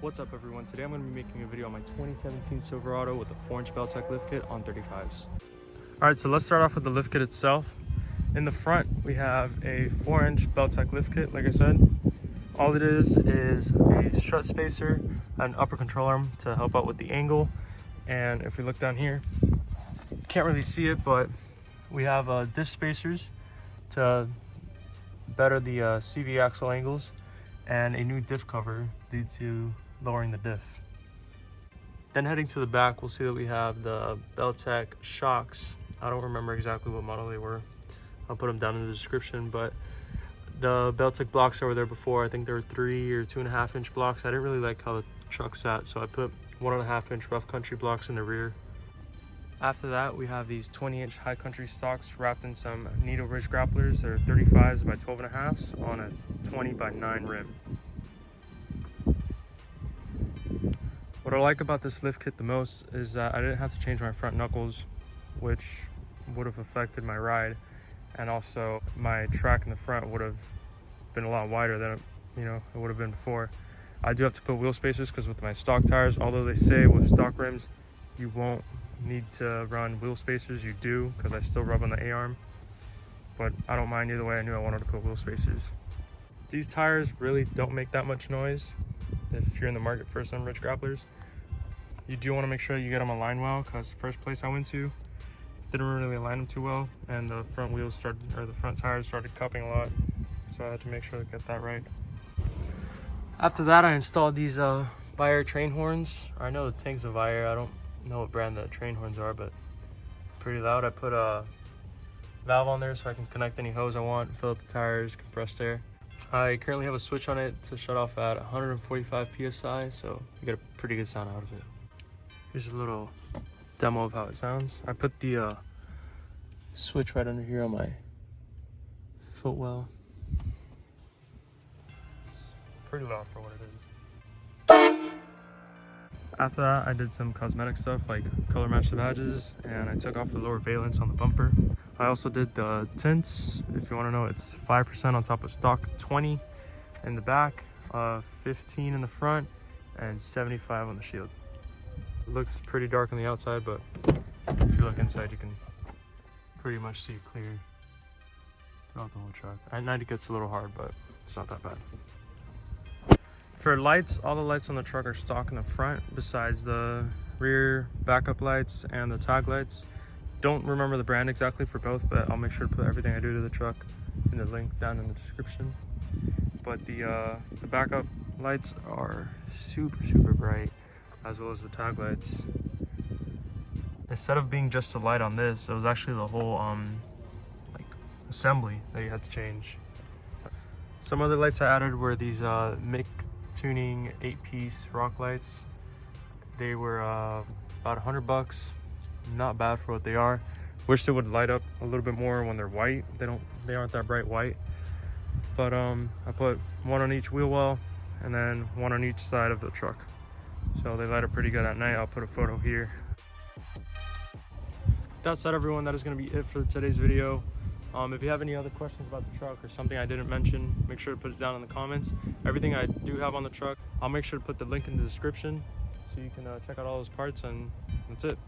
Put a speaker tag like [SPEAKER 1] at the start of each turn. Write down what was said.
[SPEAKER 1] What's up everyone, today I'm going to be making a video on my 2017 Silverado with a 4-inch belltech lift kit on 35s. Alright, so let's start off with the lift kit itself. In the front we have a 4-inch belltech lift kit, like I said. All it is a strut spacer, an upper control arm to help out with the angle, and if we look down here, can't really see it, but we have diff spacers to better the CV axle angles, and a new diff cover due to lowering the diff. Then heading to the back, we'll see that we have the belltech shocks. I don't remember exactly what model they were. I'll put them down in the description, but the belltech blocks that were there before, I think they were 3 or 2.5 inch blocks. I didn't really like how the truck sat, so I put 1.5 inch rough country blocks in the rear. After that, we have these 20-inch high country stocks wrapped in some Nitto ridge grapplers. They're 35s by 12.5s on a 20 by 9 rim. What I like about this lift kit the most is that I didn't have to change my front knuckles, which would have affected my ride, and also my track in the front would have been a lot wider than it would have been before. I do have to put wheel spacers because with my stock tires, although they say with stock rims you won't need to run wheel spacers, you do, because I still rub on the A-arm, but I don't mind either way. I knew I wanted to put wheel spacers. These tires really don't make that much noise if you're in the market for some ridge grapplers. You do want to make sure you get them aligned well, because the first place I went to didn't really align them too well, and the front wheels the front tires started cupping a lot, so I had to make sure to get that right. After that, I installed these Viair train horns. I know the tank's a Viair. I don't know what brand the train horns are, but pretty loud. I put a valve on there so I can connect any hose I want, fill up the tires, compressed air. I currently have a switch on it to shut off at 145 psi, so you get a pretty good sound out of it. Here's a little demo of how it sounds. I put the switch right under here on my footwell. It's pretty loud for what it is. After that, I did some cosmetic stuff like color match the badges, and I took off the lower valence on the bumper. I also did the tints. If you want to know, it's 5% on top of stock, 20 in the back, 15 in the front, and 75 on the shield. It looks pretty dark on the outside, but if you look inside, you can pretty much see it clear throughout the whole truck. At night it gets a little hard, but it's not that bad. For lights, all the lights on the truck are stock in the front, besides the rear backup lights and the tag lights. Don't remember the brand exactly for both, but I'll make sure to put everything I do to the truck in the link down in the description. But the backup lights are super bright, as well as the tag lights. Instead of being just a light on this, it was actually the whole like assembly that you had to change. Some other lights I added were these Mick Tuning 8-piece rock lights. They were about $100. Not bad for what they are. Wish they would light up a little bit more when they're white. They aren't that bright white. But I put one on each wheel well and then one on each side of the truck, so they light up pretty good at night. I'll put a photo here. That said, everyone, that is going to be it for today's video. If you have any other questions about the truck or something I didn't mention, make sure to put it down in the comments. Everything I do have on the truck, I'll make sure to put the link in the description so you can check out all those parts, and that's it.